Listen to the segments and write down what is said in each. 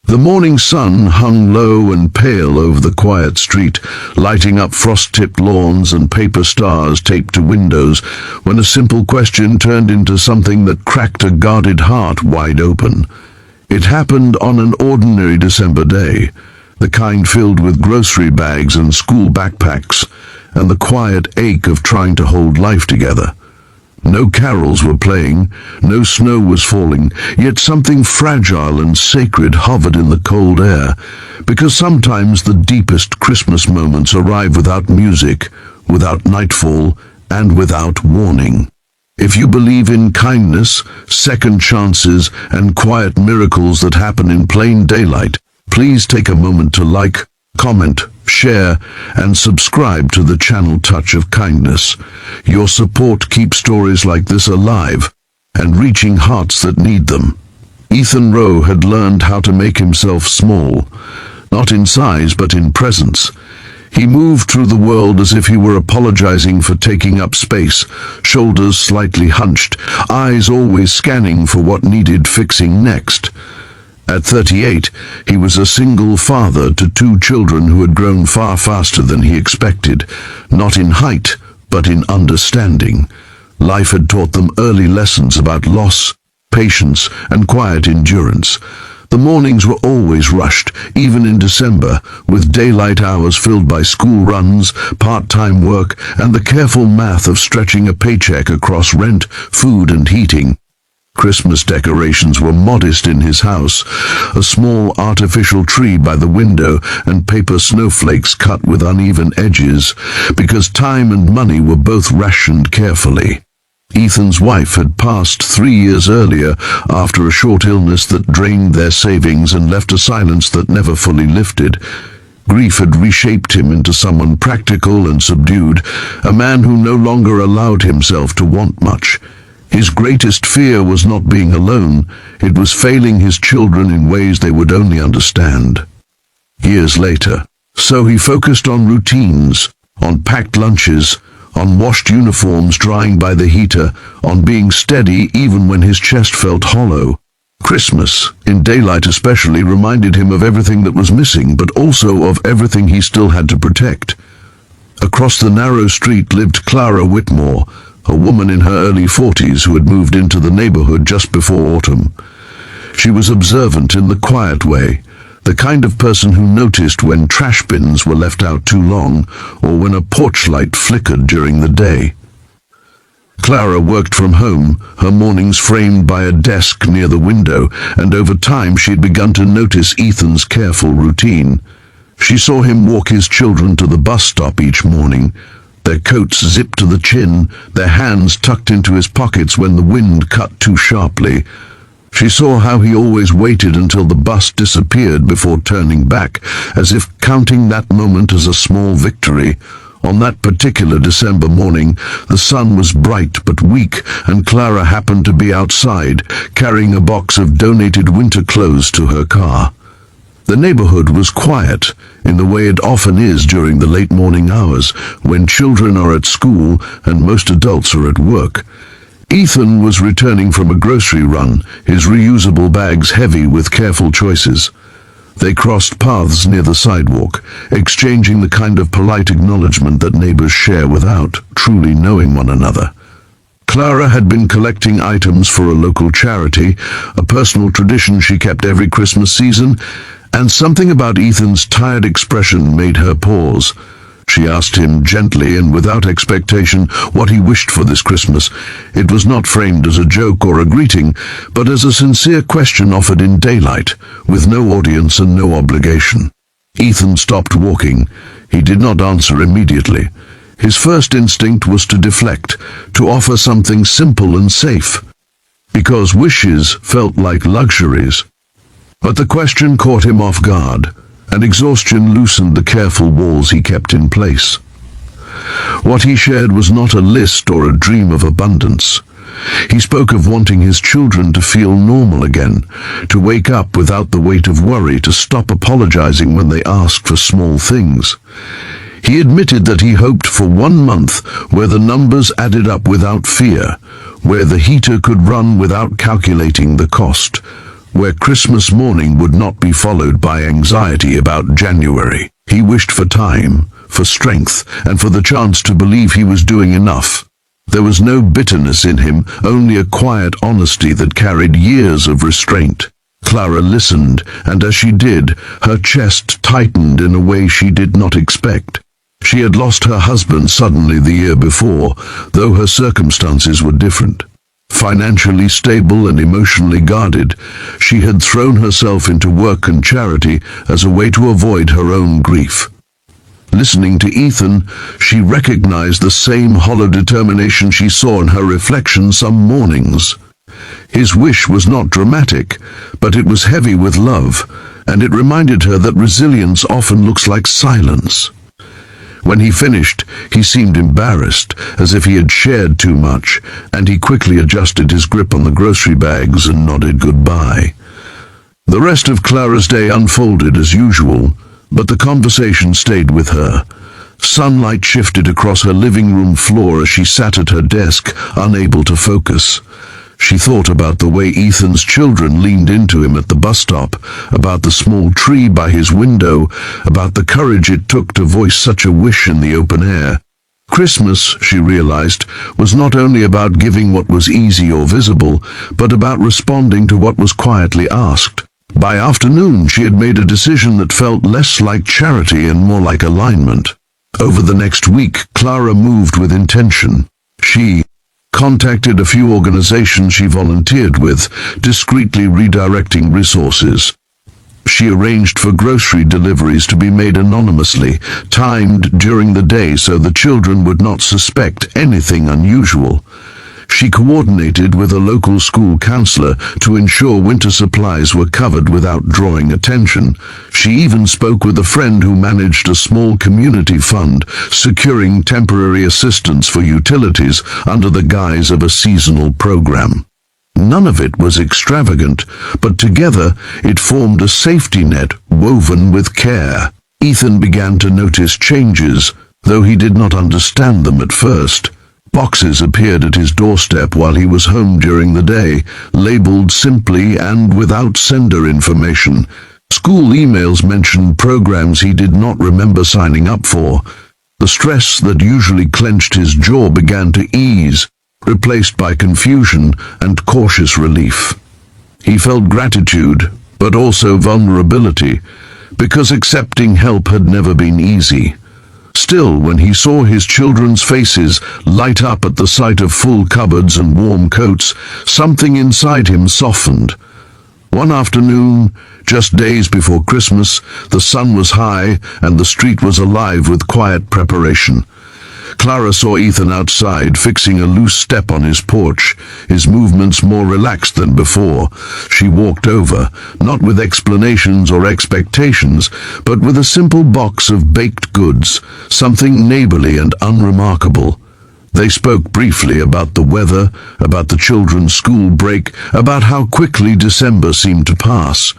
The morning sun hung low and pale over the quiet street, lighting up frost-tipped lawns and paper stars taped to windows, when a simple question turned into something that cracked a guarded heart wide open. It happened on an ordinary December day, the kind filled with grocery bags and school backpacks, and the quiet ache of trying to hold life together. No carols were playing, no snow was falling, yet something fragile and sacred hovered in the cold air, because sometimes the deepest Christmas moments arrive without music, without nightfall, and without warning. If you believe in kindness, second chances, and quiet miracles that happen in plain daylight, please take a moment to like, comment, share, and subscribe to the channel Touch of Kindness. Your support keeps stories like this alive and reaching hearts that need them. Ethan Rowe had learned how to make himself small, not in size but in presence. He moved through the world as if he were apologizing for taking up space, shoulders slightly hunched, eyes always scanning for what needed fixing next. At 38, he was a single father to 2 children who had grown far faster than he expected, not in height, but in understanding. Life had taught them early lessons about loss, patience, and quiet endurance. The mornings were always rushed, even in December, with daylight hours filled by school runs, part-time work, and the careful math of stretching a paycheck across rent, food, and heating. Christmas decorations were modest in his house, a small artificial tree by the window and paper snowflakes cut with uneven edges, because time and money were both rationed carefully. Ethan's wife had passed 3 years earlier after a short illness that drained their savings and left a silence that never fully lifted. Grief had reshaped him into someone practical and subdued, a man who no longer allowed himself to want much. His greatest fear was not being alone, it was failing his children in ways they would only understand. Years later, so he focused on routines, on packed lunches, on washed uniforms drying by the heater, on being steady even when his chest felt hollow. Christmas, in daylight especially, reminded him of everything that was missing, but also of everything he still had to protect. Across the narrow street lived Clara Whitmore, a woman in her early 40s who had moved into the neighborhood just before autumn. She was observant in the quiet way, the kind of person who noticed when trash bins were left out too long or when a porch light flickered during the day. Clara worked from home, her mornings framed by a desk near the window, and over time she had begun to notice Ethan's careful routine. She saw him walk his children to the bus stop each morning, their coats zipped to the chin, their hands tucked into his pockets when the wind cut too sharply. She saw how he always waited until the bus disappeared before turning back, as if counting that moment as a small victory. On that particular December morning, the sun was bright but weak, and Clara happened to be outside, carrying a box of donated winter clothes to her car. The neighborhood was quiet, in the way it often is during the late morning hours, when children are at school and most adults are at work. Ethan was returning from a grocery run, his reusable bags heavy with careful choices. They crossed paths near the sidewalk, exchanging the kind of polite acknowledgement that neighbors share without truly knowing one another. Clara had been collecting items for a local charity, a personal tradition she kept every Christmas season, and something about Ethan's tired expression made her pause. She asked him gently and without expectation what he wished for this Christmas. It was not framed as a joke or a greeting, but as a sincere question offered in daylight, with no audience and no obligation. Ethan stopped walking. He did not answer immediately. His first instinct was to deflect, to offer something simple and safe, because wishes felt like luxuries. But the question caught him off guard, and exhaustion loosened the careful walls he kept in place. What he shared was not a list or a dream of abundance. He spoke of wanting his children to feel normal again, to wake up without the weight of worry, to stop apologizing when they asked for small things. He admitted that he hoped for 1 month where the numbers added up without fear, where the heater could run without calculating the cost, where Christmas morning would not be followed by anxiety about January. He wished for time, for strength, and for the chance to believe he was doing enough. There was no bitterness in him, only a quiet honesty that carried years of restraint. Clara listened, and as she did, her chest tightened in a way she did not expect. She had lost her husband suddenly the year before, though her circumstances were different. Financially stable and emotionally guarded, she had thrown herself into work and charity as a way to avoid her own grief. Listening to Ethan, she recognized the same hollow determination she saw in her reflection some mornings. His wish was not dramatic, but it was heavy with love, and it reminded her that resilience often looks like silence. When he finished, he seemed embarrassed, as if he had shared too much, and he quickly adjusted his grip on the grocery bags and nodded goodbye. The rest of Clara's day unfolded as usual, but the conversation stayed with her. Sunlight shifted across her living room floor as she sat at her desk, unable to focus. She thought about the way Ethan's children leaned into him at the bus stop, about the small tree by his window, about the courage it took to voice such a wish in the open air. Christmas, she realized, was not only about giving what was easy or visible, but about responding to what was quietly asked. By afternoon, she had made a decision that felt less like charity and more like alignment. Over the next week, Clara moved with intention. She contacted a few organizations she volunteered with, discreetly redirecting resources. She arranged for grocery deliveries to be made anonymously, timed during the day so the children would not suspect anything unusual. She coordinated with a local school counselor to ensure winter supplies were covered without drawing attention. She even spoke with a friend who managed a small community fund, securing temporary assistance for utilities under the guise of a seasonal program. None of it was extravagant, but together it formed a safety net woven with care. Ethan began to notice changes, though he did not understand them at first. Boxes appeared at his doorstep while he was home during the day, labeled simply and without sender information. School emails mentioned programs he did not remember signing up for. The stress that usually clenched his jaw began to ease, replaced by confusion and cautious relief. He felt gratitude, but also vulnerability, because accepting help had never been easy. Still, when he saw his children's faces light up at the sight of full cupboards and warm coats, something inside him softened. One afternoon, just days before Christmas, the sun was high and the street was alive with quiet preparation. Clara saw Ethan outside, fixing a loose step on his porch, his movements more relaxed than before. She walked over, not with explanations or expectations, but with a simple box of baked goods, something neighborly and unremarkable. They spoke briefly about the weather, about the children's school break, about how quickly December seemed to pass.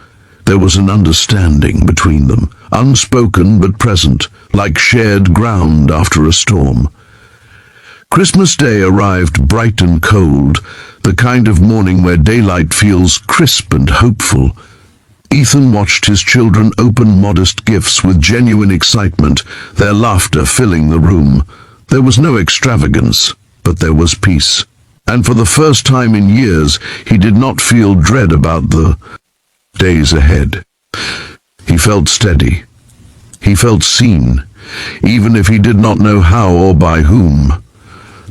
There was an understanding between them, unspoken but present, like shared ground after a storm. Christmas Day arrived bright and cold, the kind of morning where daylight feels crisp and hopeful. Ethan watched his children open modest gifts with genuine excitement, their laughter filling the room. There was no extravagance, but there was peace. And for the first time in years, he did not feel dread about the days ahead. He felt steady. He felt seen, even if he did not know how or by whom.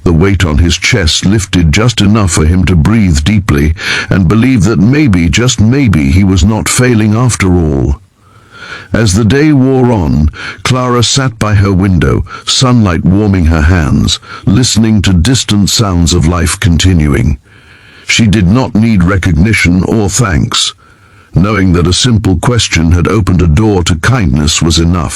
The weight on his chest lifted just enough for him to breathe deeply and believe that maybe, just maybe, he was not failing after all. As the day wore on, Clara sat by her window, sunlight warming her hands, listening to distant sounds of life continuing. She did not need recognition or thanks. Knowing that a simple question had opened a door to kindness was enough.